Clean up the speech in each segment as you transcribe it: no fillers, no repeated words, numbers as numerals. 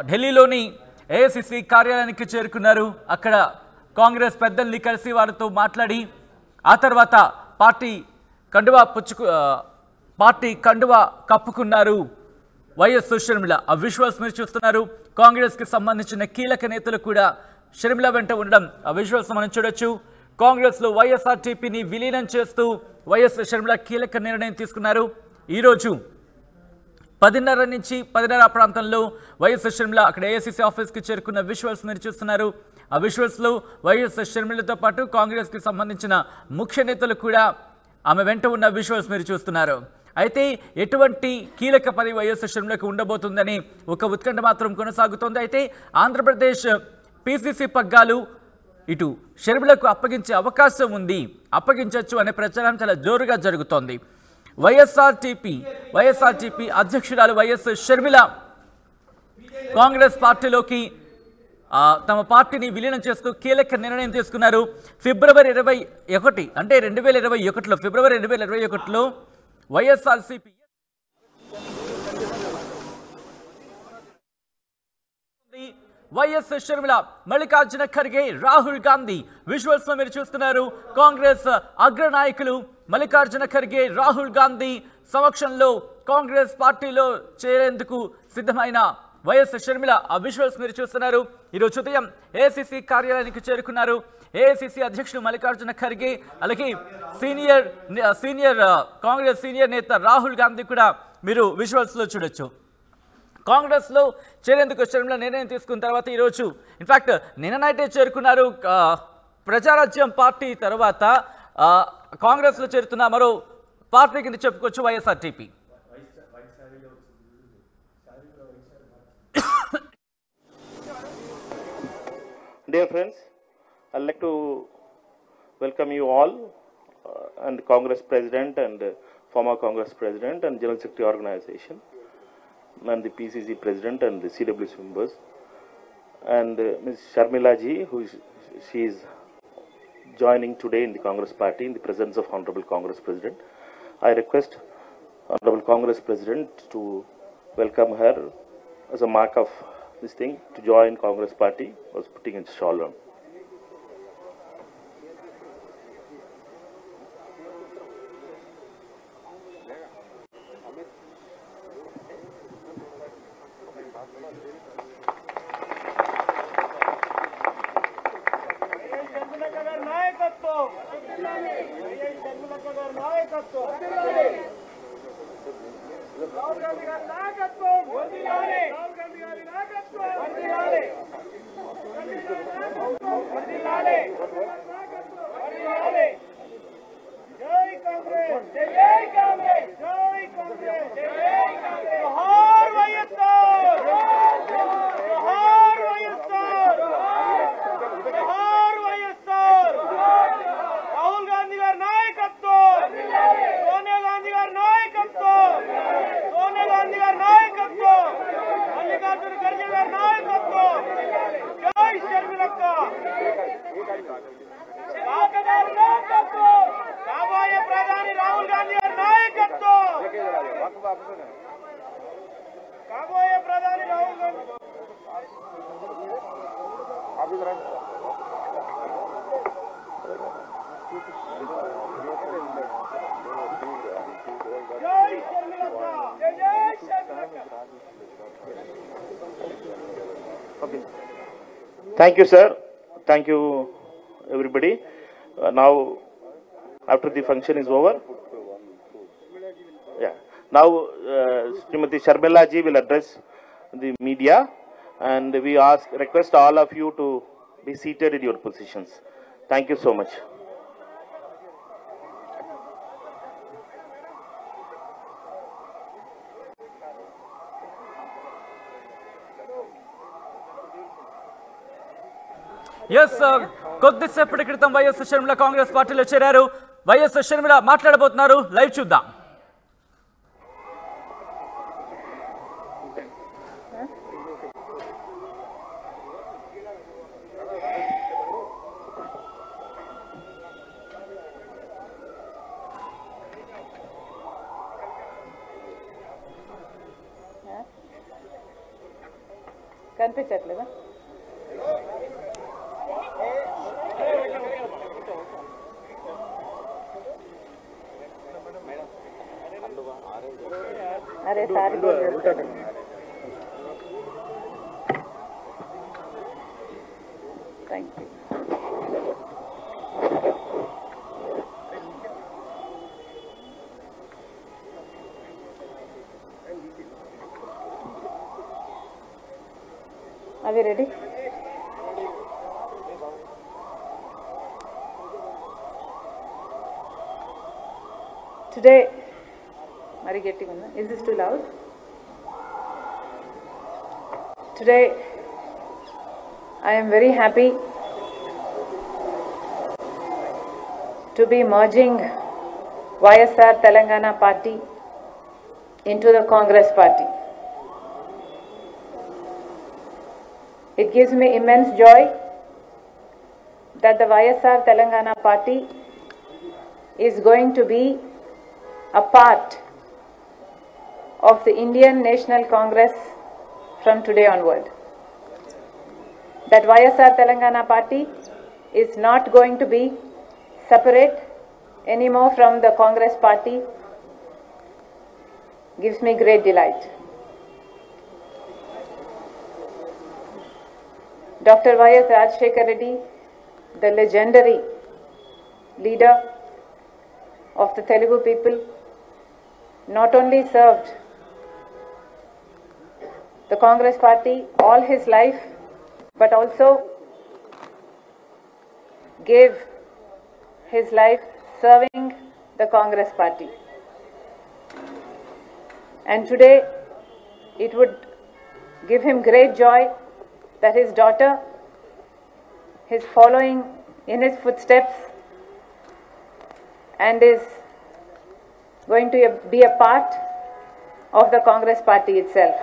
ఢిల్లీలోని ఏఐసిసి కార్యాలయానికి చేరుకున్నారు. అక్కడ కాంగ్రెస్ పెద్దల్ని కలిసి వారితో మాట్లాడి ఆ తర్వాత పార్టీ కండువా కప్పుకున్నారు వైఎస్ షర్మిల. ఆ విజువల్స్ మీరు చూస్తున్నారు. కాంగ్రెస్కి సంబంధించిన కీలక నేతలు కూడా షర్మిల వెంట ఉండడం ఆ విజువల్స్ మనం చూడొచ్చు. కాంగ్రెస్లో వైఎస్ఆర్టీపీని విలీనం చేస్తూ వైఎస్ షర్మిల కీలక నిర్ణయం తీసుకున్నారు. ఈరోజు 10:30 నుంచి 10:30 ప్రాంతంలో వైఎస్ షర్మిల అక్కడ ఏఐసిసి ఆఫీస్కి చేరుకున్న విజువల్స్ మీరు చూస్తున్నారు. ఆ విజువల్స్లో వైఎస్ షర్మిలతో పాటు కాంగ్రెస్కి సంబంధించిన ముఖ్య నేతలు కూడా ఆమె వెంట ఉన్న విజువల్స్ మీరు చూస్తున్నారు. అయితే ఎటువంటి కీలక పని వైఎస్ షర్మిలకు ఉండబోతుందని ఒక ఉత్కంఠ మాత్రం కొనసాగుతోంది. అయితే ఆంధ్రప్రదేశ్ పిసిసి పగ్గాలు ఇటు షర్మిలకు అప్పగించే అవకాశం ఉంది, అప్పగించవచ్చు అనే ప్రచారం చాలా జోరుగా జరుగుతోంది. వైఎస్ఆర్టీపీ అధ్యక్షురాలు వైఎస్ షర్మిల కాంగ్రెస్ పార్టీలోకి తమ పార్టీని విలీనం చేస్తూ కీలక నిర్ణయం తీసుకున్నారు. ఫిబ్రవరి 21 అంటే 2021లో ఫిబ్రవరి 2021లో వైఎస్ఆర్సీపీ వైఎస్ షర్మిల, మల్లికార్జున ఖర్గే, రాహుల్ గాంధీ విజువల్స్ లో మీరు చూస్తున్నారు. కాంగ్రెస్ అగ్రనాయకులు మల్లికార్జున ఖర్గే, రాహుల్ గాంధీ సమక్షంలో కాంగ్రెస్ పార్టీలో చేరేందుకు సిద్ధమైన వైఎస్ షర్మిల ఆ విజువల్స్ మీరు చూస్తున్నారు. ఈరోజు ఉదయం ఏఐసిసి కార్యాలయానికి చేరుకున్నారు. ఏఐసిసి అధ్యక్షుడు మల్లికార్జున ఖర్గే, అలాగే కాంగ్రెస్ సీనియర్ నేత రాహుల్ గాంధీ కూడా మీరు విజువల్స్ లో చూడొచ్చు. కాంగ్రెస్లో చేరేందుకు షర్మిల నిర్ణయం తీసుకున్న తర్వాత ఈరోజు ఇన్ఫాక్ట్ నిన్న నైటే చేరుకున్నారు. ప్రజారాజ్యం పార్టీ తర్వాత కాంగ్రెస్లో చేరుతున్న మరో పార్టీ కింద చెప్పుకోవచ్చు YSRTP. Dear friends, I'd like to welcome you all and Congress President and former Congress President and General Secretary Organization and the PCC President and the CWC members and Ms. Sharmila ji, she is joining today in the Congress Party in the presence of Honorable Congress President. I request Honorable Congress President to welcome her as a mark of this thing to join Congress Party. Was putting in shawl on. Okay. Thank you, sir. Thank you, everybody. Now, after the function is over, now Srimati Sharmila ji will address the media, and we request all of you to be seated in your positions. Thank you so much. Yes కొద్దిసేపటి క్రితం YS Sharmila Congress పార్టీలో చేరారు. YS Sharmila మాట్లాడబోతున్నారు. Live చూద్దాం. కనిపించట్లేదా? అరే sir thank you. Are we ready? Today, Mari getting on. Is this too loud? Today, I am very happy to be merging YSR Telangana Party into the Congress Party. It gives me immense joy that the YSR Telangana Party is going to be a part of the Indian National Congress from today onward. That YSR Telangana Party is not going to be separate anymore from the Congress Party gives me great delight. Dr. Y.S. Rajshekhar Reddy, the legendary leader of the Telugu people, not only served the Congress Party all his life, but also gave his life serving the Congress Party. And today, it would give him great joy that his daughter is following in his footsteps and is going to be a part of the Congress Party itself.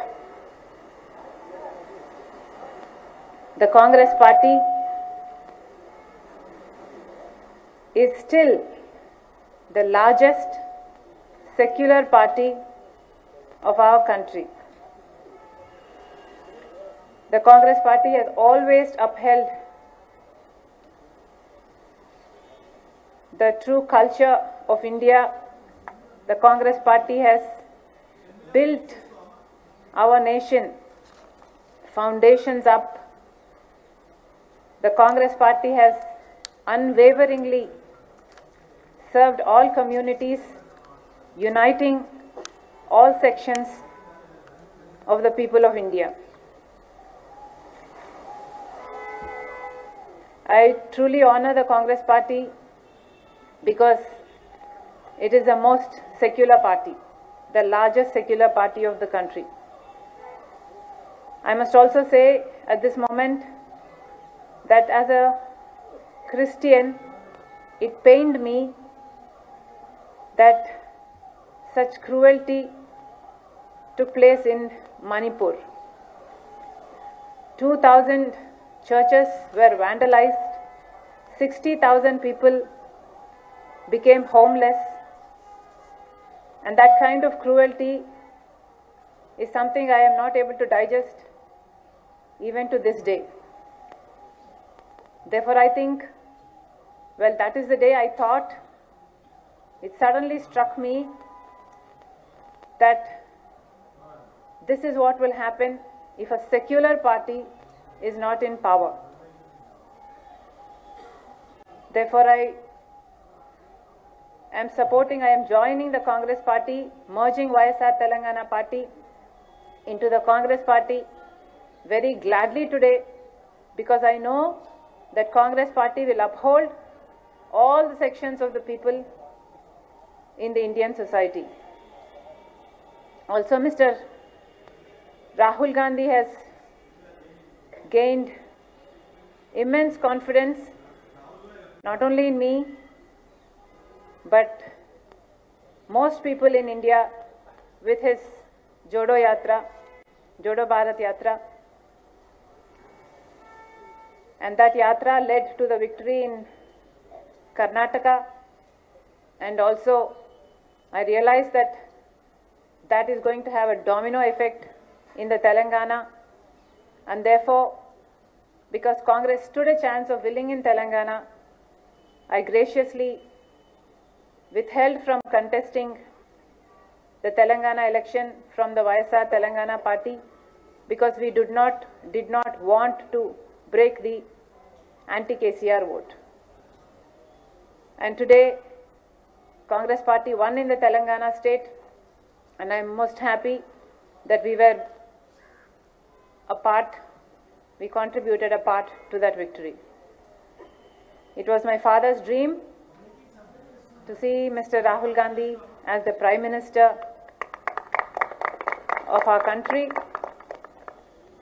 The Congress Party is still the largest secular party of our country. The Congress Party has always upheld the true culture of India. The Congress Party has built our nation foundations up. The Congress Party has unwaveringly served all communities, uniting all sections of the people of India. I truly honor the Congress Party because it is the most secular party, the largest secular party of the country. I must also say at this moment that as a Christian, it pained me that such cruelty took place in Manipur. 2,000 churches were vandalized, 60,000 people became homeless, and that kind of cruelty is something I am not able to digest even to this day. Therefore, I think, well, that is the day I thought, it suddenly struck me that this is what will happen if a secular party is not in power. Therefore, I am joining the Congress Party, merging YSR Telangana Party into the Congress Party very gladly today, because I know that Congress Party will uphold all the sections of the people in the Indian society. Also, Mr. Rahul Gandhi has gained immense confidence, not only in me, but most people in India with his Jodo Yatra, Jodo Bharat Yatra. And that yatra led to the victory in Karnataka, and also I realized that that is going to have a domino effect in the Telangana, And therefore, because Congress stood a chance of winning in Telangana, I graciously withheld from contesting the Telangana election from the YSR Telangana party because we did not want to break the anti-KCR vote. And today, Congress party won in the Telangana state, and I am most happy that we contributed a part to that victory. It was my father's dream to see Mr. Rahul Gandhi as the Prime Minister of our country,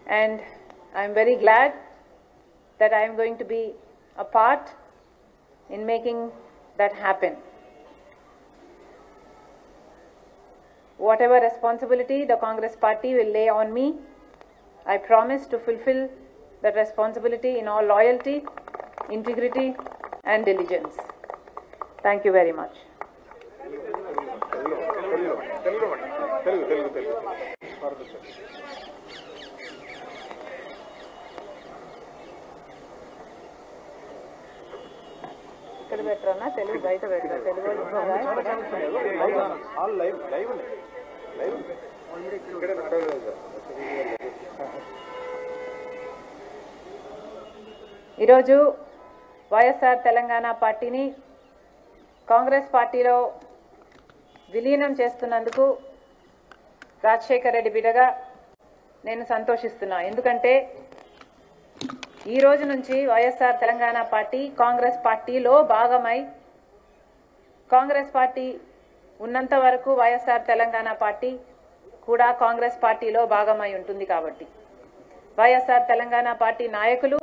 and I am very glad that I am going to be a part in making that happen. Whatever responsibility the Congress party will lay on me, I promise to fulfill that responsibility in all loyalty, integrity, and diligence. Thank you very much. ఇక్కడ పెట్టరన్నా తెలుగు బయట పెట్టరా తెలుగు వాళ్ళు ఉన్నారా all live ఇక్కడ పెట్టలేదు ఈరోజు వైఎస్ఆర్ తెలంగాణ పార్టీని కాంగ్రెస్ పార్టీలో విలీనం చేస్తున్నందుకు రాజశేఖర్ రెడ్డి బిడ్డగా నేను సంతోషిస్తున్నా. ఎందుకంటే ఈ రోజు నుంచి వైఎస్ఆర్ తెలంగాణ పార్టీ కాంగ్రెస్ పార్టీలో భాగమై, కాంగ్రెస్ పార్టీ ఉన్నంత వరకు వైఎస్ఆర్ తెలంగాణ పార్టీ కూడా కాంగ్రెస్ పార్టీలో భాగమై ఉంటుంది. కాబట్టి వైఎస్ఆర్ తెలంగాణ పార్టీ నాయకులు,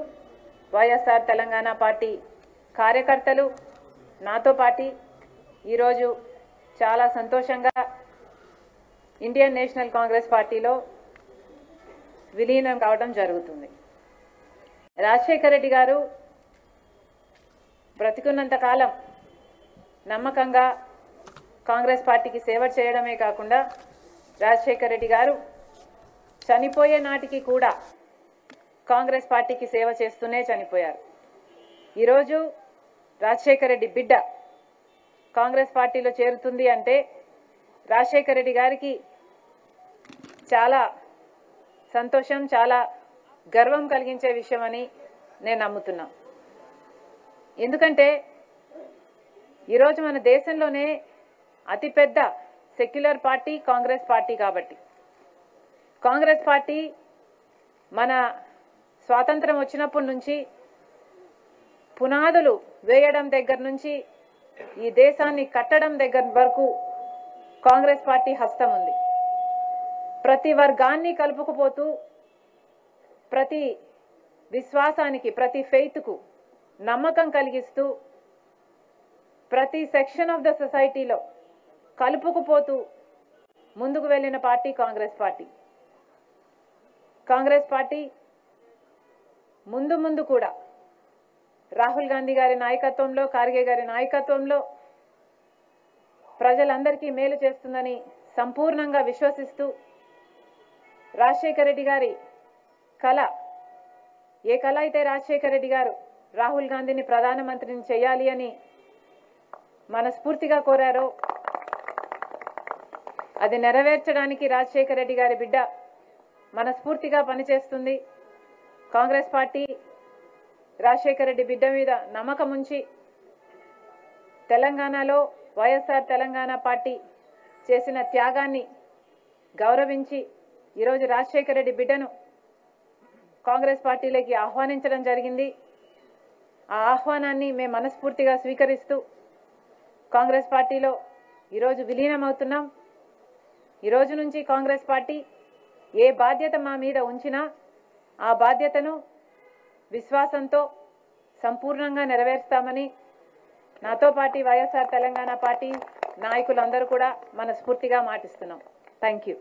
వైఎస్ఆర్ తెలంగాణ పార్టీ కార్యకర్తలు నాతో పాటు ఈరోజు చాలా సంతోషంగా ఇండియన్ నేషనల్ కాంగ్రెస్ పార్టీలో విలీనం కావడం జరుగుతుంది. రాజశేఖర్ రెడ్డి గారు బ్రతికున్నంత కాలం నమ్మకంగా కాంగ్రెస్ పార్టీకి సేవ చేయడమే కాకుండా రాజశేఖర్ రెడ్డి గారు చనిపోయే నాటికి కూడా కాంగ్రెస్ పార్టీకి సేవ చేస్తూనే చనిపోయారు. ఈరోజు రాజశేఖర్ రెడ్డి బిడ్డ కాంగ్రెస్ పార్టీలో చేరుతుంది అంటే రాజశేఖర్ రెడ్డి గారికి చాలా సంతోషం, చాలా గర్వం కలిగించే విషయం అని నేను నమ్ముతున్నా. ఎందుకంటే ఈరోజు మన దేశంలోనే అతిపెద్ద సెక్యులర్ పార్టీ కాంగ్రెస్ పార్టీ. కాబట్టి కాంగ్రెస్ పార్టీ మన స్వాతంత్రం వచ్చినప్పటి నుంచి పునాదులు వేయడం దగ్గర నుంచి ఈ దేశాన్ని కట్టడం దగ్గర వరకు కాంగ్రెస్ పార్టీ హస్తం ఉంది. ప్రతి వర్గాన్ని కలుపుకుపోతూ, ప్రతి విశ్వాసానికి, ప్రతి ఫెయిత్కు నమ్మకం కలిగిస్తూ, ప్రతి సెక్షన్ ఆఫ్ ద సొసైటీలో కలుపుకుపోతూ ముందుకు వెళ్ళిన party Congress party. Congress party ముందు కూడా రాహుల్ గాంధీ గారి నాయకత్వంలో, ఖార్గే గారి నాయకత్వంలో ప్రజలందరికీ మేలు చేస్తుందని సంపూర్ణంగా విశ్వసిస్తూ, రాజశేఖర్ రెడ్డి గారి కళ, ఏ కళ అయితే రాజశేఖర్ రెడ్డి గారు రాహుల్ గాంధీని ప్రధానమంత్రిని చేయాలి అని మనస్ఫూర్తిగా కోరారో అది నెరవేర్చడానికి రాజశేఖర్ రెడ్డి గారి బిడ్డ మనస్ఫూర్తిగా పనిచేస్తుంది. కాంగ్రెస్ పార్టీ రాజశేఖర్ రెడ్డి బిడ్డ మీద నమ్మకం ఉంచి తెలంగాణలో వైఎస్ఆర్ తెలంగాణ పార్టీ చేసిన త్యాగాన్ని గౌరవించి ఈరోజు రాజశేఖర్ రెడ్డి బిడ్డను కాంగ్రెస్ పార్టీలోకి ఆహ్వానించడం జరిగింది. ఆ ఆహ్వానాన్ని మేము మనస్ఫూర్తిగా స్వీకరిస్తూ కాంగ్రెస్ పార్టీలో ఈరోజు విలీనం అవుతున్నాం. ఈరోజు నుంచి కాంగ్రెస్ పార్టీ ఏ బాధ్యత మా మీద ఉంచినా ఆ బాధ్యతను విశ్వాసంతో సంపూర్ణంగా నెరవేర్స్తామని నాతో పాటు వైఎస్ఆర్ తెలంగాణ పార్టీ నాయకులందరూ కూడా మనస్ఫూర్తిగా మాటిస్తున్నాం. Thank you.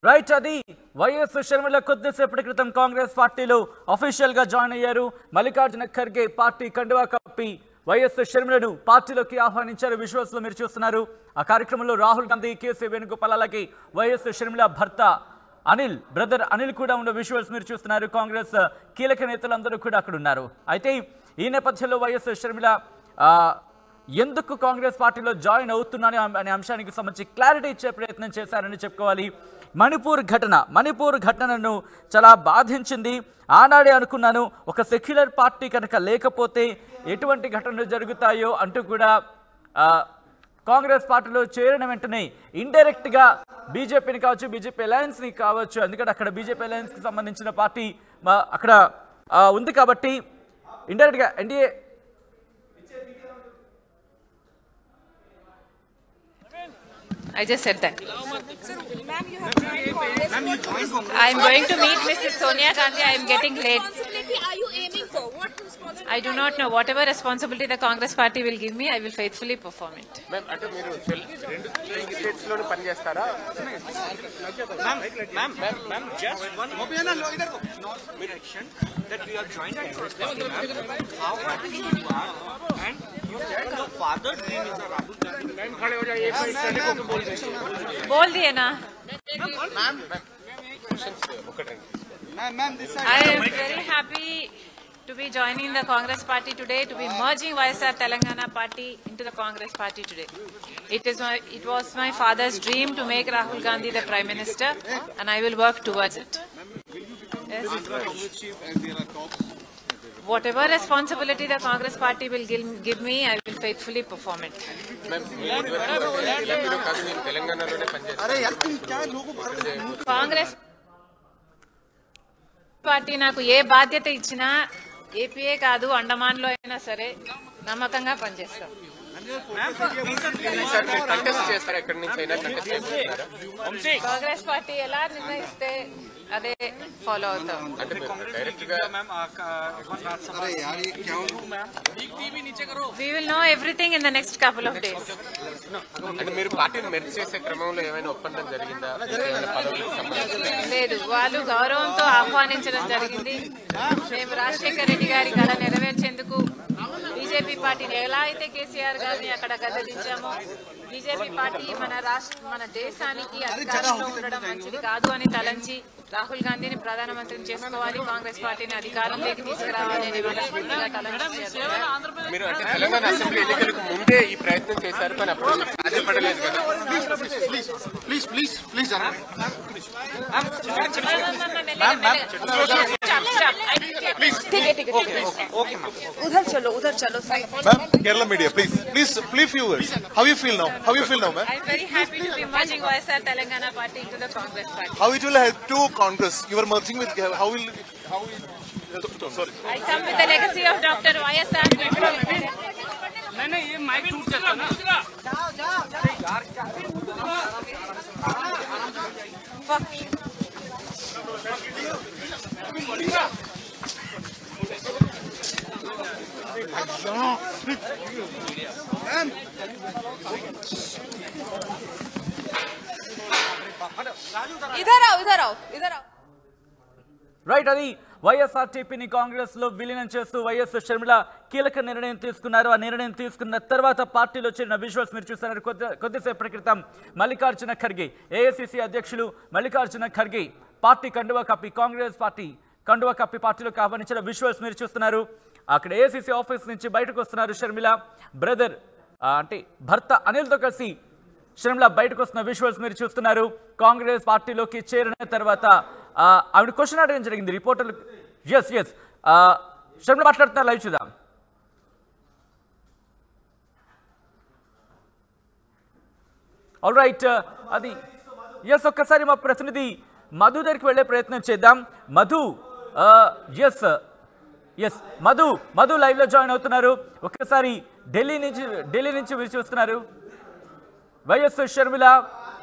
రైట్, అది వైఎస్ షర్మిల కొద్దిసేపటి క్రితం కాంగ్రెస్ పార్టీలో అఫీషియల్ గా జాయిన్ అయ్యారు. మల్లికార్జున ఖర్గే పార్టీ కండువా కప్పి వైఎస్ షర్మిలను పార్టీలోకి ఆహ్వానించారు. విజువల్స్ లో మీరు చూస్తున్నారు. ఆ కార్యక్రమంలో రాహుల్ గాంధీ, కేసీ వేణుగోపాల్, అలాగే వైఎస్ షర్మిల భర్త అనిల్, బ్రదర్ అనిల్ కూడా ఉన్న విజువల్స్ మీరు చూస్తున్నారు. కాంగ్రెస్ కీలక నేతలందరూ కూడా అక్కడ ఉన్నారు. అయితే ఈ నేపథ్యంలో వైఎస్ షర్మిల ఎందుకు కాంగ్రెస్ పార్టీలో జాయిన్ అవుతున్నాను అనే అంశానికి సంబంధించి క్లారిటీ ఇచ్చే ప్రయత్నం చేశారని చెప్పుకోవాలి. మణిపూర్ ఘటనను చాలా బాధించింది. ఆనాడే అనుకున్నాను, ఒక సెక్యులర్ పార్టీ కనుక లేకపోతే ఎటువంటి ఘటనలు జరుగుతాయో అంటూ కూడా కాంగ్రెస్ పార్టీలో చేరిన వెంటనే ఇండైరెక్ట్గా బీజేపీని కావచ్చు, బీజేపీ అలయన్స్ని కావచ్చు, ఎందుకంటే అక్కడ బీజేపీ అలయన్స్కి సంబంధించిన పార్టీ అక్కడ ఉంది కాబట్టి ఇండైరెక్ట్గా NDA I just said that. I am going to meet Mrs. Sonia Gandhi. I am getting late. What responsibility are you aiming for? What responsibility? I do not know. Whatever responsibility the Congress party will give me, I will faithfully perform it. Ma'am, అంటే మీరు రెండు states లోనే పని చేస్తారా? Ma'am, just one direction that we are joint Congress party, ma'am. How happy you are, and you said your father's dream is a Rahul Gandhi. Ma'am, खड़े हो जाइए, एक मिनट को बोल दीजिए. बोल दिए ना. Ma'am, I am very happy to be joining the Congress party today, to be merging YSR Telangana party into the Congress party today. It was my father's dream to make Rahul Gandhi the Prime Minister, and I will work towards it. Yes. Whatever responsibility the Congress party will give me, I will faithfully perform it. Congress party నాకు ఏ బాధ్యత ఇచ్చినా APA కాదు అండమాన్లో అయినా సరే నమ్మకంగా పనిచేస్తాం. Congress party ఎలా నిర్ణయిస్తే అదే ఫాలో అవుతాం. We will know everything in the next couple of days. మీరు పార్టీని మెర్జ్ చేసే క్రమంలో ఏమైనా ఒప్పందం జరిగిందా? లేదు, వాళ్ళు గౌరవంతో ఆహ్వానించడం జరిగింది. మేము రాజశేఖర రెడ్డి గారి కళ నెరవేర్చేందుకు బీజేపీ పార్టీని ఎలా అయితే కేసీఆర్ గారిని అక్కడ గద్దెదించామో, బీజేపీ పార్టీ మన దేశానికి అధికారంలో ఉండడం మంచిది కాదు అని తలంచి రాహుల్ గాంధీని ప్రధానమంత్రిని చేసుకోవాలి, కాంగ్రెస్ పార్టీని అధికారంలోకి తీసుకురావాలి అని మనస్ఫూర్తిగా తలంచారు. మీరు అంటే తెలంగాణ అసెంబ్లీ ఎన్నికలకు ముందే ఈ ప్రయత్నం చేశారు, కానీ అప్పుడు సాధ్యపడలేదు కదా. उधर चलो. Ma'am, Kerala media, please, viewers. How you feel now, ma'am? I'm very happy to be merging YSR Telangana party into the Congress party. How it will help to Congress? You are merging with. How will? Sorry. I come with the legacy of Dr. YSR. नहीं ये mic टूट जाता ना. इधर आओ. Right, అది వైఎస్ఆర్టీపీని కాంగ్రెస్ లో విలీనం చేస్తూ వైఎస్ షర్మిల కీలక నిర్ణయం తీసుకున్నారు. ఆ నిర్ణయం తీసుకున్న తర్వాత పార్టీలో చేరిన విజువల్స్ మీరు చూస్తున్నారు. కొద్దిసేపటి క్రితం మల్లికార్జున ఖర్గే, ఏఐసిసి అధ్యక్షులు మల్లికార్జున ఖర్గే పార్టీ కండువా కప్పి, కాంగ్రెస్ పార్టీ కండువా కప్పి పార్టీలోకి ఆహ్వానించిన విజువల్స్ మీరు చూస్తున్నారు. అక్కడ ఏఐసిసి ఆఫీస్ నుంచి బయటకు వస్తున్నారు షర్మిల. బ్రదర్ అంటే భర్త అనిల్తో కలిసి షర్మిల బయటకు వస్తున్న విజువల్స్ మీరు చూస్తున్నారు. కాంగ్రెస్ పార్టీలోకి చేరిన తర్వాత ఆవిడ క్వశ్చన్ అడగడం జరిగింది రిపోర్టర్లు. ఎస్ షర్మిల మాట్లాడుతున్నారు, లైవ్ చూద్దాం. ఆల్ రైట్, అది ఒక్కసారి మా ప్రతినిధి మధు దగ్గరికి వెళ్ళే ప్రయత్నం చేద్దాం. మధు, మధు లైవ్ లో జాయిన్ అవుతున్నారు. ఒక్కసారి ఢిల్లీ నుంచి మీరు చూస్తున్నారు. వైఎస్ షర్మిల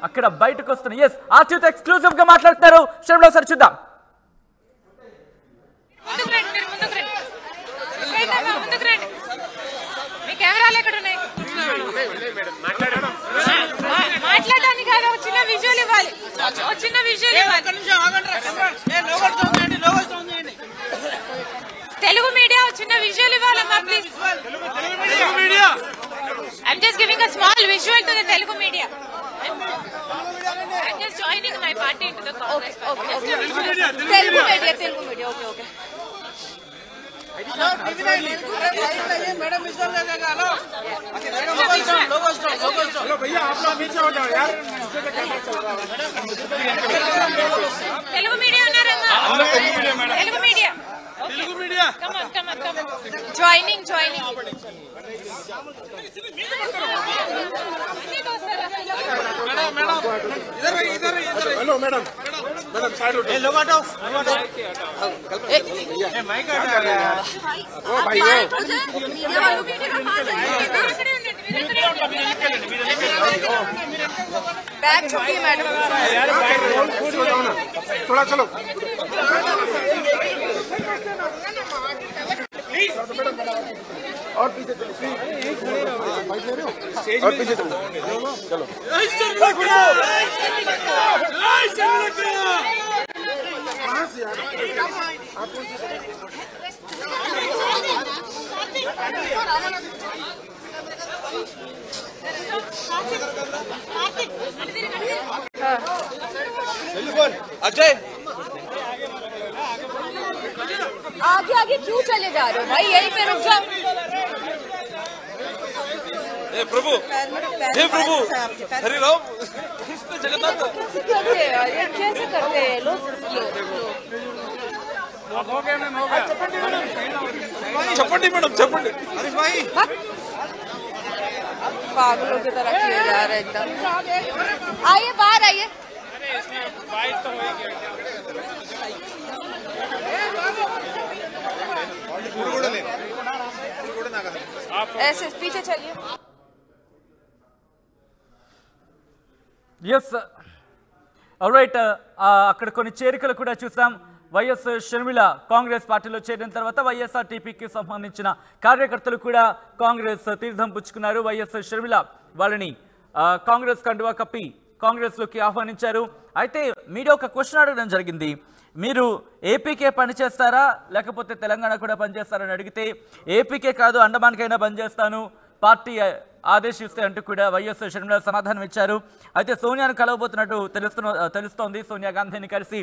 అక్కడ బయటకు వస్తున్నారు. ఆర్టీవీతో ఎక్స్క్లూజివ్ గా మాట్లాడుతున్నారు షర్మిల, ఒకసారి చూద్దాం. మాట్లాడడానికి ఒకసారి ఒక చిన్న విజువల్ ఇవ్వాలి, ఒక చిన్న విజువల్ ఇవ్వాలి. తెలుగు మీడియా ఒక చిన్న విజువల్ ఇవ్వాలమ్మా please. I'm just giving a small visual to the Telugu media. I'm just joining my party into the Congress. Okay. Telugu media. Okay. Madam visual लगेगा. हेलो हेलो भैया आप लोग पीछे हो जाओ यार. Telugu media ఉన్నారమ్మా. Telugu media. Telugu media. Come on. Joining. Madam इधर हेलो मैडम साइड उठो. लोग हटाओ. माइक हटा यार. ओ भाई बैग छोड़िए मैडम. यार थोड़ा चलो. और पीछे चलो प्लीज. बाइक ले रहे हो और पीछे चलो. चलो कहाँ से यार आप अजय आगे क्यों चले जा रहे हो भाई, यहीं पे रुक जाओ. प्रभु हे प्रभु हरि राम जगन्नाथ. कैसे करते हैं यार, ये कैसे करते हैं लोग. हो गया मैम हो गया. चप्पटी मैडम चप्पटी. अरे भाई पागलों की तरह किए जा रहे एकदम. आइए बाहर आइए. ऐसे पीछे चलिए. Yes right. అక్కడ కొన్ని చేరికలు కూడా చూసాం. వైఎస్ షర్మిల కాంగ్రెస్ పార్టీలో చేరిన తర్వాత వైఎస్ఆర్టీపీకి సంబంధించిన కార్యకర్తలు కూడా కాంగ్రెస్ తీర్థం పుచ్చుకున్నారు. వైఎస్ షర్మిల వాళ్ళని కాంగ్రెస్ కండువా కప్పి కాంగ్రెస్లోకి ఆహ్వానించారు. అయితే మీడియా ఒక క్వశ్చన్ అడగడం జరిగింది, మీరు ఏపీకే పనిచేస్తారా లేకపోతే తెలంగాణ కూడా పనిచేస్తారని అడిగితే ఏపీకే కాదు అండమాన్కైనా పనిచేస్తాను పార్టీ ఆదేశిస్తే అంటూ కూడా వైఎస్ షర్మిల సమాధానం ఇచ్చారు. అయితే సోనియాను కలవబోతున్నట్టు తెలుస్తోంది. సోనియా గాంధీని కలిసి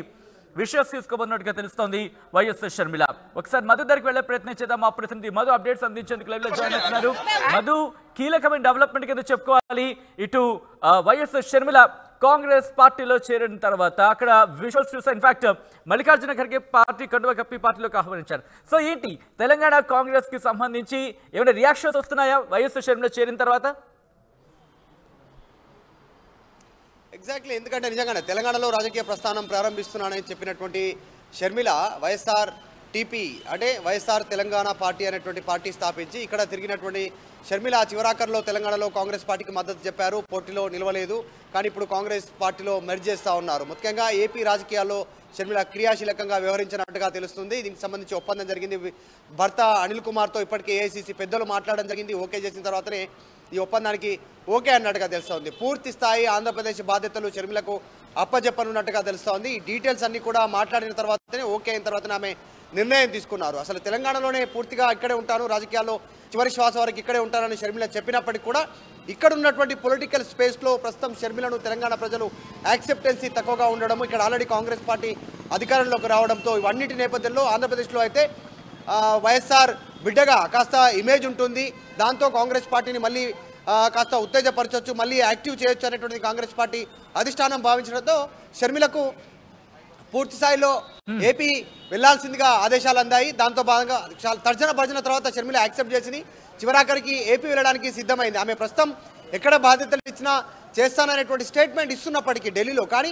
విషయస్ తీసుకోబోతున్నట్టుగా తెలుస్తోంది వైఎస్ షర్మిల. ఒకసారి మధు దగ్గరికి వెళ్లే ప్రయత్నం చేద్దాం. మా ప్రతినిధి మధు అప్డేట్స్ అందించేందుకు లైవ్ లో జాయిన్ అవుతున్నారు. మధు, కీలకమైన డెవలప్మెంట్ కింద చెప్పుకోవాలి. ఇటు వైఎస్ షర్మిల కాంగ్రెస్ పార్టీలో చేరిన తర్వాత అక్కడ విజువల్స్ చూసా. ఇన్ఫాక్ట్ మల్లికార్జున ఖర్గే పార్టీ కండువా కప్పి పార్టీలోకి ఆహ్వానించారు. సో ఏంటి తెలంగాణ కాంగ్రెస్ కి సంబంధించి ఏమైనా రియాక్షన్స్ వస్తున్నాయా వైఎస్ షర్మిల చేరిన తర్వాత? ఎగ్జాక్ట్లీ, ఎందుకంటే నిజంగానే తెలంగాణలో రాజకీయ ప్రస్థానం ప్రారంభిస్తున్నానని చెప్పినటువంటి షర్మిల వైఎస్ఆర్ టీపీ అంటే వైఎస్ఆర్ తెలంగాణ పార్టీ అనేటువంటి పార్టీ స్థాపించి ఇక్కడ తిరిగినటువంటి షర్మిల చివరాఖర్లో తెలంగాణలో కాంగ్రెస్ పార్టీకి మద్దతు చెప్పారు. పోటీలో నిలవలేదు, కానీ ఇప్పుడు కాంగ్రెస్ పార్టీలో మెర్జ్ చేస్తూ ఉన్నారు. ముఖ్యంగా ఏపీ రాజకీయాల్లో షర్మిల క్రియాశీలకంగా వ్యవహరించినట్టుగా తెలుస్తుంది. దీనికి సంబంధించి ఒప్పందం జరిగింది. భర్త అనిల్ కుమార్తో ఇప్పటికే ఏఐసీసీ పెద్దలు మాట్లాడడం జరిగింది. ఓకే చేసిన తర్వాతనే ఈ ఒప్పందానికి ఓకే అన్నట్టుగా తెలుస్తోంది. పూర్తి స్థాయి ఆంధ్రప్రదేశ్ బాధ్యతలు షర్మిలకు అప్పచెప్పనున్నట్టుగా తెలుస్తోంది. ఈ డీటెయిల్స్ అన్ని కూడా మాట్లాడిన తర్వాతనే ఓకే అయిన తర్వాతనే ఆమె నిర్ణయం తీసుకున్నారు. అసలు తెలంగాణలోనే పూర్తిగా ఇక్కడే ఉంటాను, రాజకీయాల్లో చివరి శ్వాస వరకు ఇక్కడే ఉంటానని షర్మిల చెప్పినప్పటికీ కూడా ఇక్కడ ఉన్నటువంటి పొలిటికల్ స్పేస్లో ప్రస్తుతం షర్మిలను తెలంగాణ ప్రజలు యాక్సెప్టెన్సీ తక్కువగా ఉండడం, ఇక్కడ ఆల్రెడీ కాంగ్రెస్ పార్టీ అధికారంలోకి రావడంతో ఇవన్నిటి నేపథ్యంలో ఆంధ్రప్రదేశ్లో అయితే వైఎస్ఆర్ బిడ్డగా కాస్త ఇమేజ్ ఉంటుంది. దాంతో కాంగ్రెస్ పార్టీని మళ్ళీ కాస్త ఉత్తేజపరచవచ్చు, మళ్ళీ యాక్టివ్ చేయొచ్చు అనేటువంటిది కాంగ్రెస్ పార్టీ అధిష్టానం భావించడంతో షర్మిలకు పూర్తి స్థాయిలో ఏపీ వెళ్లాల్సిందిగా ఆదేశాలు అందాయి. దాంతో భాగంగా తర్జన భర్జన తర్వాత షర్మిల యాక్సెప్ట్ చేసింది. చివరాఖరికి ఏపీ వెళ్ళడానికి సిద్ధమైంది. ఆమె ప్రస్తుతం ఎక్కడ బాధ్యతలు ఇచ్చినా చేస్తాననేటువంటి స్టేట్మెంట్ ఇస్తున్నప్పటికీ ఢిల్లీలో, కానీ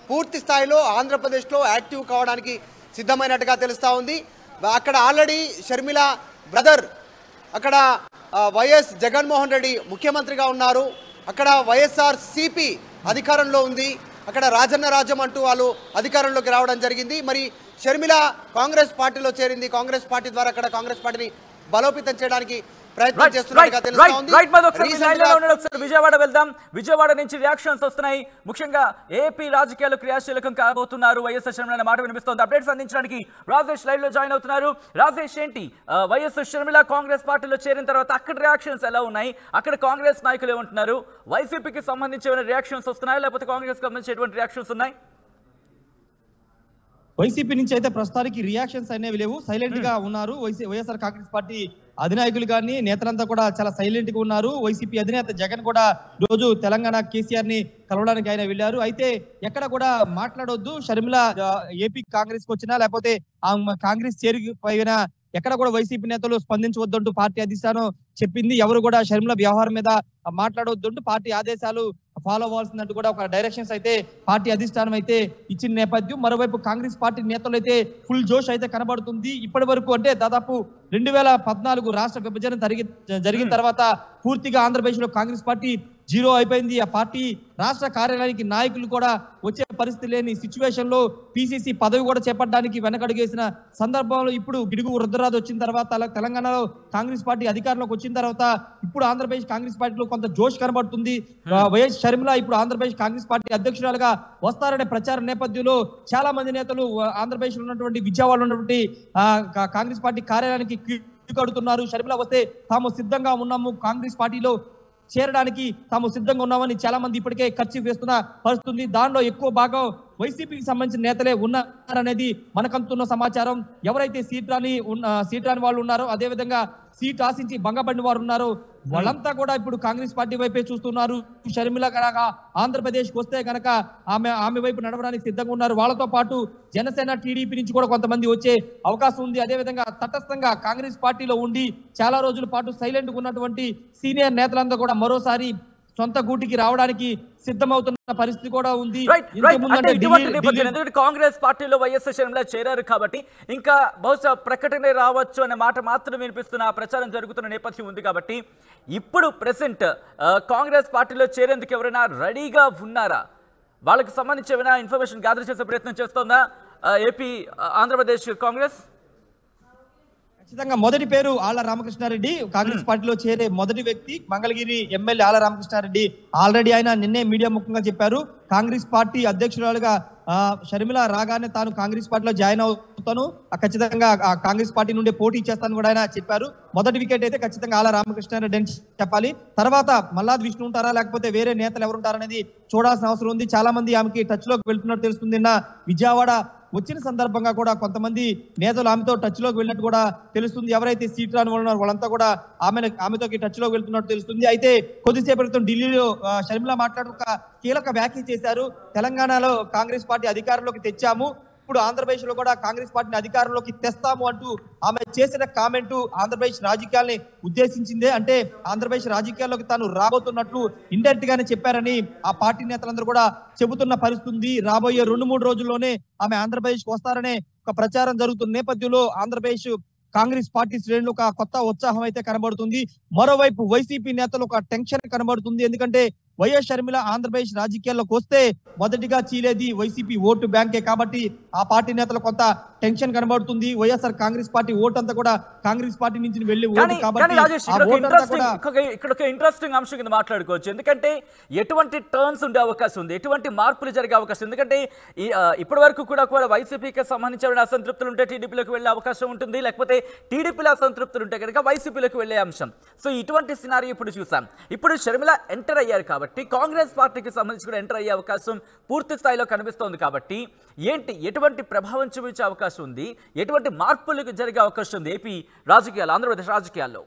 పూర్తి స్థాయిలో ఆంధ్రప్రదేశ్లో యాక్టివ్ కావడానికి సిద్ధమైనట్టుగా తెలుస్తూ ఉంది. అక్కడ ఆల్రెడీ షర్మిల బ్రదర్ అక్కడ వైఎస్ జగన్మోహన్ రెడ్డి ముఖ్యమంత్రిగా ఉన్నారు. అక్కడ వైఎస్ఆర్ సిపి అధికారంలో ఉంది. అక్కడ రాజన్న రాజ్యం అంటూ వాళ్ళు అధికారంలోకి రావడం జరిగింది. మరి షర్మిల కాంగ్రెస్ పార్టీలో చేరింది. కాంగ్రెస్ పార్టీ ద్వారా అక్కడ కాంగ్రెస్ పార్టీని బలోపేతం చేయడానికి ప్రయత్నం చేస్తున్నట్టుగా తెలుస్తా ఉంది. విజయవాడ వెళ్దాం. విజయవాడ నుంచి రియాక్షన్స్ వస్తున్నాయి. ముఖ్యంగా ఏపీ రాజకీయాలు క్రియాశీలకం కాబోతున్నారు వైఎస్ షర్మిల అనే మాట వినిపిస్తోంది. అప్డేట్స్ అందించడానికి రాజేష్ లైవ్ లో జాయిన్ అవుతున్నారు. రాజేష్, ఏంటి వైఎస్ షర్మిల కాంగ్రెస్ పార్టీలో చేరిన తర్వాత అక్కడ రియాక్షన్స్ ఎలా ఉన్నాయి? అక్కడ కాంగ్రెస్ నాయకులు ఏమంటున్నారు? వైసీపీకి సంబంధించి ఏమైనా రియాక్షన్స్ వస్తున్నాయి, లేకపోతే కాంగ్రెస్ సంబంధించి ఎటువంటి రియాక్షన్స్ ఉన్నాయి? వైసీపీ నుంచి అయితే ప్రస్తుతానికి రియాక్షన్స్ అనేవి లేవు, సైలెంట్ గా ఉన్నారు. వైఎస్ఆర్ కాంగ్రెస్ పార్టీ అధినాయకులు కానీ నేతలంతా కూడా చాలా సైలెంట్ గా ఉన్నారు. వైసీపీ అధినేత జగన్ కూడా రోజు తెలంగాణ కేసీఆర్ ని కలవడానికి ఆయన వెళ్ళారు. అయితే ఎక్కడ కూడా మాట్లాడొద్దు, షర్మిల ఏపీ కాంగ్రెస్ కి వచ్చినా లేకపోతే కాంగ్రెస్ చేరిపోయిన ఎక్కడ కూడా వైసీపీ నేతలు స్పందించవద్దంటూ పార్టీ అధిష్టానం చెప్పింది. ఎవరు కూడా షర్మిల వ్యవహారం మీద మాట్లాడవద్దంటూ పార్టీ ఆదేశాలు ఫాలో అవ్వాల్సిందంటూ కూడా ఒక డైరెక్షన్స్ అయితే పార్టీ అధిష్టానం అయితే ఇచ్చిన నేపథ్యం. మరోవైపు కాంగ్రెస్ పార్టీ నేతలు అయితే ఫుల్ జోష్ అయితే కనబడుతుంది. ఇప్పటి వరకు అంటే దాదాపు 2014 రాష్ట్ర విభజన జరిగిన తర్వాత పూర్తిగా ఆంధ్రప్రదేశ్ లో కాంగ్రెస్ పార్టీ జీరో అయిపోయింది. ఆ పార్టీ రాష్ట్ర కార్యాలయానికి నాయకులు కూడా వచ్చే పరిస్థితి లేని సిచ్యువేషన్ లో పిసిసి పదవి కూడా చేపట్టడానికి వెనకడుగేసిన సందర్భంలో ఇప్పుడు గిడుగు రుద్రరాజు వచ్చిన తర్వాత తెలంగాణలో కాంగ్రెస్ పార్టీ అధికారంలోకి వచ్చిన తర్వాత ఇప్పుడు ఆంధ్రప్రదేశ్ కాంగ్రెస్ పార్టీలో కొంత జోష్ కనబడుతుంది. వైఎస్ షర్మిల ఇప్పుడు ఆంధ్రప్రదేశ్ కాంగ్రెస్ పార్టీ అధ్యక్షురాలుగా వస్తారనే ప్రచార నేపథ్యంలో చాలా మంది నేతలు ఆంధ్రప్రదేశ్ లో ఉన్నటువంటి విజయవాడలో ఉన్నటువంటి కాంగ్రెస్ పార్టీ కార్యాలయానికి కడుతున్నారు. షర్మిల వస్తే తాము సిద్ధంగా ఉన్నాము, కాంగ్రెస్ పార్టీలో చేరడానికి తాము సిద్ధంగా ఉన్నామని చాలా మంది ఇప్పటికే ఖర్చు వేస్తున్న పరిస్థితుంది. దానిలో ఎక్కువ భాగం వైసీపీకి సంబంధించిన నేతలే ఉన్నారనేది మనకంతున్న సమాచారం. ఎవరైతే సీట్ రాని వాళ్ళు ఉన్నారో, అదేవిధంగా సీట్ ఆశించి భంగపడిన వారు ఉన్నారో వాళ్ళంతా కూడా ఇప్పుడు కాంగ్రెస్ పార్టీ వైపే చూస్తున్నారు. షర్మిల కనుక ఆంధ్రప్రదేశ్ కు వస్తే కనుక ఆమె వైపు నడవడానికి సిద్ధంగా ఉన్నారు. వాళ్ళతో పాటు జనసేన, టీడీపీ నుంచి కూడా కొంతమంది వచ్చే అవకాశం ఉంది. అదేవిధంగా తటస్థంగా కాంగ్రెస్ పార్టీలో ఉండి చాలా రోజుల పాటు సైలెంట్ గా ఉన్నటువంటి సీనియర్ నేతలంతా కూడా మరోసారి సొంత గూటికి రావడానికి సిద్ధమవుతున్న పరిస్థితి కూడా ఉంది. ఎందుకంటే కాంగ్రెస్ పార్టీలో వైఎస్ షర్మిల చేరారు కాబట్టి ఇంకా బహుశా ప్రకటన రావచ్చు అనే మాట మాత్రం వినిపిస్తున్న ప్రచారం జరుగుతున్న నేపథ్యం ఉంది కాబట్టి ఇప్పుడు ప్రెసెంట్ కాంగ్రెస్ పార్టీలో చేరేందుకు ఎవరైనా రెడీగా ఉన్నారా? వాళ్ళకి సంబంధించి ఏమైనా ఇన్ఫర్మేషన్ గ్యాదర్ చేసే ప్రయత్నం చేస్తోందా ఏపీ ఆంధ్రప్రదేశ్ కాంగ్రెస్? ఖచ్చితంగా మొదటి పేరు ఆళ్ల రామకృష్ణారెడ్డి, కాంగ్రెస్ పార్టీలో చేరే మొదటి వ్యక్తి. మంగళగిరి ఎమ్మెల్యే ఆళ్ల రామకృష్ణారెడ్డి ఆల్రెడీ ఆయన నిన్నే మీడియా ముఖంగా చెప్పారు, కాంగ్రెస్ పార్టీ అధ్యక్షురాలుగా షర్మిల రాగానే తాను కాంగ్రెస్ పార్టీలో జాయిన్ అవుతాను, ఖచ్చితంగా కాంగ్రెస్ పార్టీ నుండి పోటీ చేస్తాను కూడా ఆయన చెప్పారు. మొదటి వికెట్ అయితే ఖచ్చితంగా ఆళ్ల రామకృష్ణారెడ్డి అని చెప్పాలి. తర్వాత మల్లాది విష్ణు ఉంటారా లేకపోతే వేరే నేతలు ఎవరు ఉంటారనేది చూడాల్సిన అవసరం ఉంది. చాలా మంది ఆమెకి టచ్ లోకి వెళ్తున్నట్టు తెలుస్తుంది. విజయవాడ వచ్చిన సందర్భంగా కూడా కొంతమంది నేతలు ఆమెతో టచ్ లోకి వెళ్ళినట్టు కూడా తెలుస్తుంది. ఎవరైతే సీట్ రాని వాళ్ళు ఉన్నారో వాళ్ళంతా కూడా ఆమెతో టచ్ లోకి వెళ్తున్నట్టు తెలుస్తుంది. అయితే కొద్దిసేపటి క్రితం ఢిల్లీలో షర్మిల మాట్లాడుతూ ఒక కీలక వ్యాఖ్య చేశారు. తెలంగాణలో కాంగ్రెస్ పార్టీ అధికారంలోకి తెచ్చాము, ఇప్పుడు ఆంధ్రప్రదేశ్ లో కూడా కాంగ్రెస్ పార్టీని అధికారంలోకి తెస్తాము అంటూ ఆమె చేసిన కామెంట్ ఆంధ్రప్రదేశ్ రాజకీయాల్ని ఉద్దేశించిందే. అంటే ఆంధ్రప్రదేశ్ రాజకీయాల్లోకి తాను రాబోతున్నట్లు ఇండైరెక్ట్ గానే చెప్పారని ఆ పార్టీ నేతలందరూ కూడా చెబుతున్న పరిస్థితి. రాబోయే 2-3 రోజుల్లోనే ఆమె ఆంధ్రప్రదేశ్ కు వస్తారనే ఒక ప్రచారం జరుగుతున్న నేపథ్యంలో ఆంధ్రప్రదేశ్ కాంగ్రెస్ పార్టీ శ్రేణులు ఒక కొత్త ఉత్సాహం అయితే కనబడుతుంది. మరోవైపు వైసీపీ నేతలు ఒక టెన్షన్ కనబడుతుంది. ఎందుకంటే వైఎస్ షర్మిల ఆంధ్రప్రదేశ్ రాజకీయాల్లోకి వస్తే మొదటిగా చీలేది వైసీపీ ఓటు బ్యాంకే కాబట్టి ఆ పార్టీ నేతలు కొంత టెన్షన్ కనబడుతుంది. వైఎస్ఆర్ కాంగ్రెస్ పార్టీ ఓటు అంతా కూడా కాంగ్రెస్ పార్టీ నుంచి వెళ్ళి ఓటు కాబట్టి ఇక్కడ ఒక ఇంట్రెస్టింగ్ అంశం కింద మాట్లాడుకోవచ్చు. ఎందుకంటే ఎటువంటి టర్న్స్ ఉండే అవకాశం ఉంది, ఎటువంటి మార్పులు జరిగే అవకాశం. ఎందుకంటే ఇప్పటి వరకు కూడా వైసీపీకి సంబంధించిన అసంతృప్తులు ఉంటే టీడీపీలోకి వెళ్ళే అవకాశం ఉంటుంది, లేకపోతే టీడీపీలో అసంతృప్తులు ఉంటే కనుక వైసీపీలోకి వెళ్ళే అంశం. సో ఇటువంటి సినారీ ఇప్పుడు చూసాం. ఇప్పుడు షర్మిల ఎంటర్ అయ్యారు కాబట్టి కాంగ్రెస్ పార్టీకి సంబంధించి కూడా ఎంటర్ అయ్యే అవకాశం పూర్తి స్థాయిలో కనిపిస్తోంది. కాబట్టి ఎటువంటి ప్రభావం చూపించే అవకాశం ఉంది, ఎటువంటి మార్పులకు జరిగే అవకాశం ఉంది ఏపీ రాజకీయాలు, ఆంధ్రప్రదేశ్ రాజకీయాల్లో?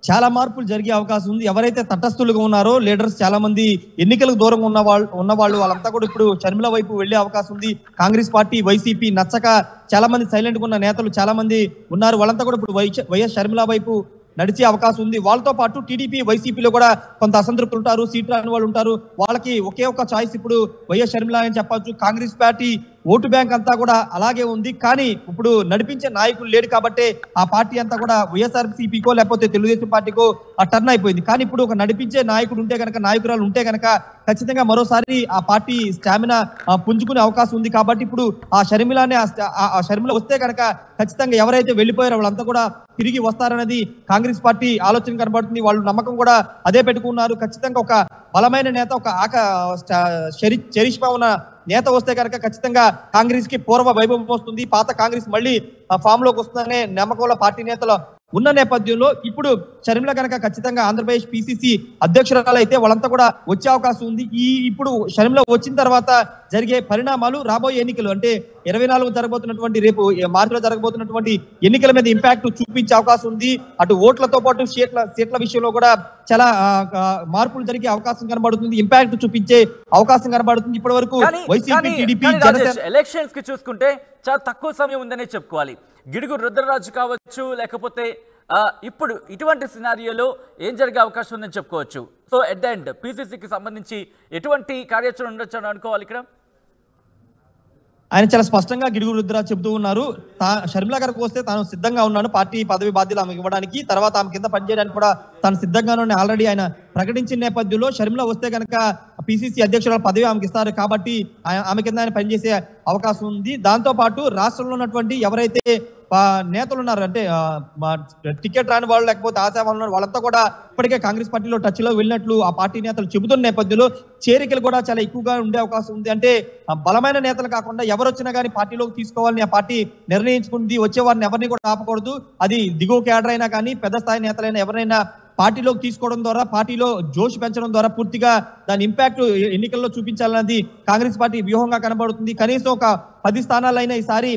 చాలా మార్పులు జరిగే అవకాశం ఉంది. ఎవరైతే తటస్థులుగా ఉన్నారో లీడర్స్ చాలా మంది ఎన్నికలకు దూరంగా ఉన్నవాళ్ళు వాళ్ళంతా కూడా ఇప్పుడు షర్మిల వైపు వెళ్లే అవకాశం ఉంది. కాంగ్రెస్ పార్టీ వైసీపీ నచ్చక చాలా మంది సైలెంట్ గా ఉన్న నేతలు చాలా మంది ఉన్నారు. వాళ్ళంతా కూడా ఇప్పుడు వైఎస్ షర్మిల వైపు నడిచే అవకాశం ఉంది. వాళ్ళతో పాటు టీడీపీ వైసీపీలో కూడా కొంత అసంతృప్తులు ఉంటారు, సీట్ రాని వాళ్ళు ఉంటారు. వాళ్ళకి ఒకే ఒక చాయిస్ ఇప్పుడు వైఎస్ షర్మిల అని చెప్పొచ్చు. కాంగ్రెస్ పార్టీ ఓటు బ్యాంక్ అంతా కూడా అలాగే ఉంది. కానీ ఇప్పుడు నడిపించే నాయకులు లేడు కాబట్టి ఆ పార్టీ అంతా కూడా వైఎస్ఆర్సీపీకో లేకపోతే తెలుగుదేశం పార్టీకో టర్న్ అయిపోయింది. కానీ ఇప్పుడు ఒక నడిపించే నాయకుడు ఉంటే కనుక, నాయకురాలు ఉంటే కనుక ఖచ్చితంగా మరోసారి ఆ పార్టీ స్టామినా పుంజుకునే అవకాశం ఉంది. కాబట్టి ఇప్పుడు ఆ షర్మిలానే ఆ షర్మిల వస్తే కనుక ఖచ్చితంగా ఎవరైతే వెళ్ళిపోయారో వాళ్ళంతా కూడా తిరిగి వస్తారనేది కాంగ్రెస్ పార్టీ ఆలోచన కనబడుతుంది. వాళ్ళు నమ్మకం కూడా అదే పెట్టుకున్నారు. ఖచ్చితంగా ఒక బలమైన నేత, ఒక చరిష్మా ఉన్న నేత వస్తే కనుక ఖచ్చితంగా కాంగ్రెస్ కి పూర్వ వైభవం వస్తుంది. పాత కాంగ్రెస్ మళ్ళీ ఫామ్ లోకి వస్తుందనే నమ్మకంలో పార్టీ నేతలు ఉన్న నేపథ్యంలో ఇప్పుడు షర్మిల కనుక ఖచ్చితంగా ఆంధ్రప్రదేశ్ పిసిసి అధ్యక్షురాలు అయితే వాళ్ళంతా కూడా వచ్చే అవకాశం ఉంది. ఇప్పుడు షర్మిల వచ్చిన తర్వాత జరిగే పరిణామాలు రాబోయే ఎన్నికలు అంటే 24 జరగబోతున్నటువంటి రేపు మార్చిలో జరగబోతున్నటువంటి ఎన్నికల మీద ఇంపాక్ట్ చూపించే అవకాశం ఉంది. అటు ఓట్లతో పాటు సీట్ల విషయంలో కూడా చాలా మార్పులు జరిగే అవకాశం కనబడుతుంది. ఇంపాక్ట్ చూపించే అవకాశం కనబడుతుంది. ఇప్పటి వరకు వైసీపీ, టీడీపీ, ఎలక్షన్స్ కి చూసుకుంటే చాలా తక్కువ సమయం ఉందనే చెప్పుకోవాలి. గిడుగు రుద్రరాజు కావచ్చు, లేకపోతే ఇప్పుడు ఇటువంటి సినారియోలో ఏం జరిగే అవకాశం ఉందని చెప్పుకోవచ్చు. సో ఎట్ ద ఎండ్ పిసిసికి సంబంధించి ఎటువంటి కార్యాచరణ ఉండొచ్చు అని అనుకోవాలి. ఇక్కడ ఆయన చాలా స్పష్టంగా గిడుగు రుద్రరాజు చెబుతూ ఉన్నారు. షర్మిల గారికి వస్తే తాను సిద్ధంగా ఉన్నాను పార్టీ పదవి బాధ్యతలు ఆమెకు ఇవ్వడానికి, తర్వాత ఆమె కింద పనిచేయడానికి కూడా తాను సిద్ధంగానే ఆల్రెడీ ఆయన ప్రకటించిన నేపథ్యంలో షర్మిల వస్తే కనుక పిసిసి అధ్యక్షురాలు పదవి ఆమెకి ఇస్తారు. కాబట్టి ఆమె కింద ఆయన పనిచేసే అవకాశం ఉంది. దాంతో పాటు రాష్ట్రంలో ఉన్నటువంటి ఎవరైతే నేతలు ఉన్నారు అంటే టికెట్ రాని వాళ్ళు లేకపోతే ఆశావాళ్ళు ఉన్నారు, వాళ్ళంతా కూడా ఇప్పటికే కాంగ్రెస్ పార్టీలో టచ్ లో వెళ్ళినట్లు ఆ పార్టీ నేతలు చెబుతున్న నేపథ్యంలో చేరికలు కూడా చాలా ఎక్కువగా ఉండే అవకాశం ఉంది. అంటే బలమైన నేతలు కాకుండా ఎవరు వచ్చినా కానీ పార్టీలోకి తీసుకోవాలని ఆ పార్టీ నిర్ణయించుకుంది. వచ్చేవారిని ఎవరిని కూడా ఆపకూడదు. అది దిగువ కేడర్ అయినా కానీ పెద్ద స్థాయి నేతలైనా ఎవరైనా పార్టీలోకి తీసుకోవడం ద్వారా, పార్టీలో జోష్ పెంచడం ద్వారా పూర్తిగా దాని ఇంపాక్ట్ ఎన్నికల్లో చూపించాలన్నది కాంగ్రెస్ పార్టీ వ్యూహంగా కనబడుతుంది. కనీసం ఒక 10 స్థానాలైనా ఈసారి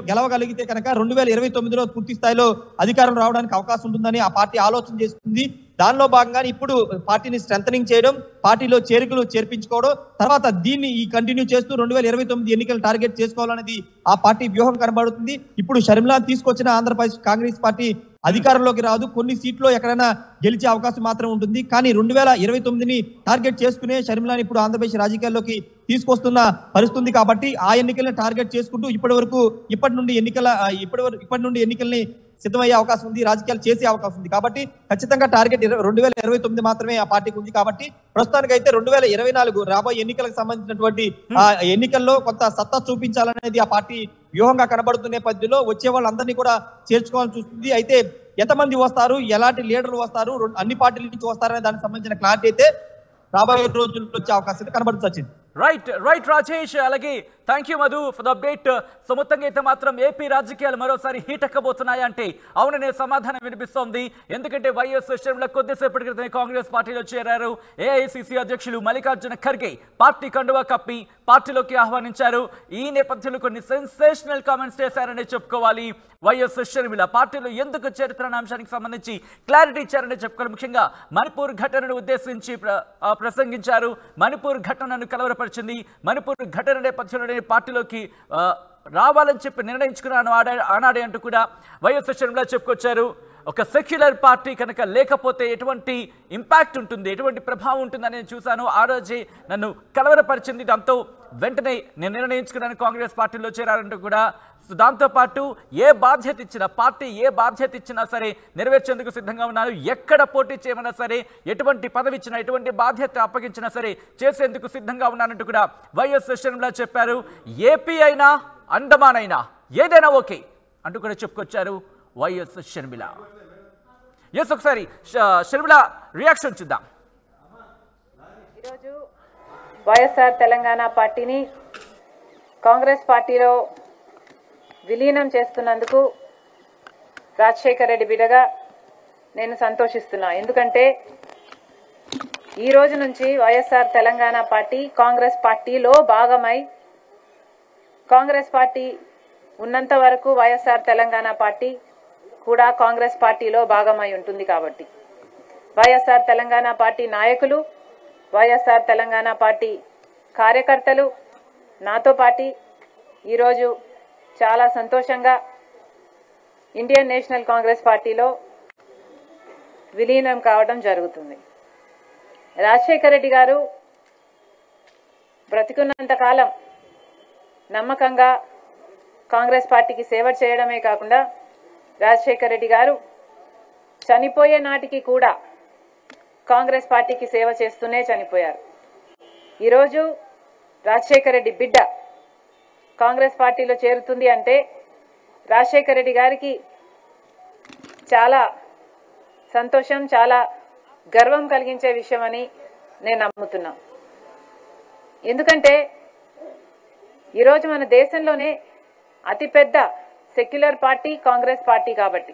గెలవగలిగితే కనుక 2029లో పూర్తి స్థాయిలో అధికారం రావడానికి అవకాశం ఉంటుందని ఆ పార్టీ ఆలోచన చేస్తుంది. దానిలో భాగంగానే ఇప్పుడు పార్టీని స్ట్రెంథనింగ్ చేయడం, పార్టీలో చేరికలు చేర్పించుకోవడం, తర్వాత దీన్ని కంటిన్యూ చేస్తూ 2029 ఎన్నికలు టార్గెట్ చేసుకోవాలనేది ఆ పార్టీ వ్యూహం కనబడుతుంది. ఇప్పుడు షర్మిల తీసుకొచ్చిన ఆంధ్రప్రదేశ్ కాంగ్రెస్ పార్టీ అధికారంలోకి రాదు. కొన్ని సీట్లు ఎక్కడైనా గెలిచే అవకాశం మాత్రం ఉంటుంది. కానీ 2029ని టార్గెట్ చేసుకునే షర్మిలాని ఇప్పుడు ఆంధ్రప్రదేశ్ రాజకీయాల్లోకి తీసుకొస్తున్న పరిస్థితి కాబట్టి ఆ ఎన్నికల్ని టార్గెట్ చేసుకుంటూ ఇప్పటి నుండి ఎన్నికల్ని సిద్ధమయ్యే అవకాశం ఉంది, రాజకీయాలు చేసే అవకాశం ఉంది. కాబట్టి ఖచ్చితంగా టార్గెట్ 2029 మాత్రమే ఆ పార్టీకి ఉంది. కాబట్టి ప్రస్తుతానికైతే 2024 రాబోయే ఎన్నికలకు సంబంధించినటువంటి ఆ ఎన్నికల్లో కొంత సత్తా చూపించాలనేది ఆ పార్టీ వ్యూహంగా కనబడుతున్న నేపథ్యంలో వచ్చే వాళ్ళందరినీ కూడా చేర్చుకోవాలని చూస్తుంది. అయితే ఎంతమంది వస్తారు, ఎలాంటి లీడర్లు వస్తారు, అన్ని పార్టీల నుంచి వస్తారనే దానికి సంబంధించిన క్లారిటీ అయితే రాబోయే రోజుల్లో వచ్చే అవకాశం కనబడుతుంది. రైట్ రాజేష్, అలాగే thank you Madhu for the update. So మొత్తంగా అయితే మాత్రం ఏపీ రాజకీయాలు మరోసారి హీట్ ఎక్కబోతున్నాయి అంటే అవుననే సమాధానం వినిపిస్తోంది. ఎందుకంటే వైఎస్ షర్మిల కొద్దిసేపటి క్రితమే కాంగ్రెస్ పార్టీలో చేరారు. ఏఐసిసి అధ్యక్షులు మల్లికార్జున ఖర్గే పార్టీ కండువా కప్పి పార్టీలోకి ఆహ్వానించారు. ఈ నేపథ్యంలో కొన్ని సెన్సేషనల్ కామెంట్స్ చేశారని చెప్పుకోవాలి. వైఎస్ షర్మిల పార్టీలో ఎందుకు చేరుతున్న అంశానికి సంబంధించి క్లారిటీ ఇచ్చారని చెప్పుకోవాలి. ముఖ్యంగా మణిపూర్ ఘటనను ఉద్దేశించి ప్రసంగించారు. మణిపూర్ ఘటనను కలవరపరిచింది. మణిపూర్ ఘటన నేపథ్యంలో పార్టీలోకి రావాలని చెప్పి నిర్ణయించుకున్నాను ఆనాడే అంటూ కూడా వైఎస్ షర్మిల చెప్పుకొచ్చారు. ఒక సెక్యులర్ పార్టీ కనుక లేకపోతే ఎటువంటి ఇంపాక్ట్ ఉంటుంది, ఎటువంటి ప్రభావం ఉంటుందని నేను చూశాను. ఆ రోజే నన్ను కలవరపరిచింది. దాంతో వెంటనే నేను నిర్ణయించుకున్నాను కాంగ్రెస్ పార్టీలో చేరారంటూ కూడా. దాంతోపాటు ఏ బాధ్యత ఇచ్చినా, పార్టీ ఏ బాధ్యత ఇచ్చినా సరే నెరవేర్చేందుకు సిద్ధంగా ఉన్నాను. ఎక్కడ పోటీ చేయమన్నా సరే, ఎటువంటి పదవి ఇచ్చినా, ఎటువంటి బాధ్యత అప్పగించినా సరే చేసేందుకు సిద్ధంగా ఉన్నానంటూ కూడా వైఎస్ షర్మిల చెప్పారు. ఏపీ అయినా అండమాన్ అయినా ఏదైనా ఓకే అంటూ కూడా చెప్పుకొచ్చారు వైఎస్ షర్మిల. ఎస్, ఒకసారి షర్మిల రియాక్షన్ చూద్దాం. ఈరోజు వైఎస్ఆర్ తెలంగాణ పార్టీని కాంగ్రెస్ పార్టీలో విలీనం చేస్తున్నందుకు రాజశేఖర్ రెడ్డి బిడ్డగా నేను సంతోషిస్తున్నా. ఎందుకంటే ఈ రోజు నుంచి వైఎస్ఆర్ తెలంగాణ పార్టీ కాంగ్రెస్ పార్టీలో భాగమై, కాంగ్రెస్ పార్టీ ఉన్నంత వరకు వైఎస్ఆర్ తెలంగాణ పార్టీ కూడా కాంగ్రెస్ పార్టీలో భాగమై ఉంటుంది. కాబట్టి వైఎస్ఆర్ తెలంగాణ పార్టీ నాయకులు, వైఎస్ఆర్ తెలంగాణ పార్టీ కార్యకర్తలు నాతో పాటు ఈరోజు చాలా సంతోషంగా ఇండియన్ నేషనల్ కాంగ్రెస్ పార్టీలో విలీనం కావడం జరుగుతుంది. రాజశేఖర రెడ్డి గారు బ్రతికున్నంత కాలం నమ్మకంగా కాంగ్రెస్ పార్టీకి సేవ చేయడమే కాకుండా రాజశేఖర రెడ్డి గారు చనిపోయే నాటికి కూడా కాంగ్రెస్ పార్టీకి సేవ చేస్తూనే చనిపోయారు. ఈరోజు రాజశేఖర రెడ్డి బిడ్డ కాంగ్రెస్ పార్టీలో చేరుతుంది అంటే రాజశేఖర రెడ్డి గారికి చాలా సంతోషం, చాలా గర్వం కలిగించే విషయమని నేను నమ్ముతున్నా. ఎందుకంటే ఈరోజు మన దేశంలోనే అతిపెద్ద సెక్యులర్ పార్టీ కాంగ్రెస్ పార్టీ కాబట్టి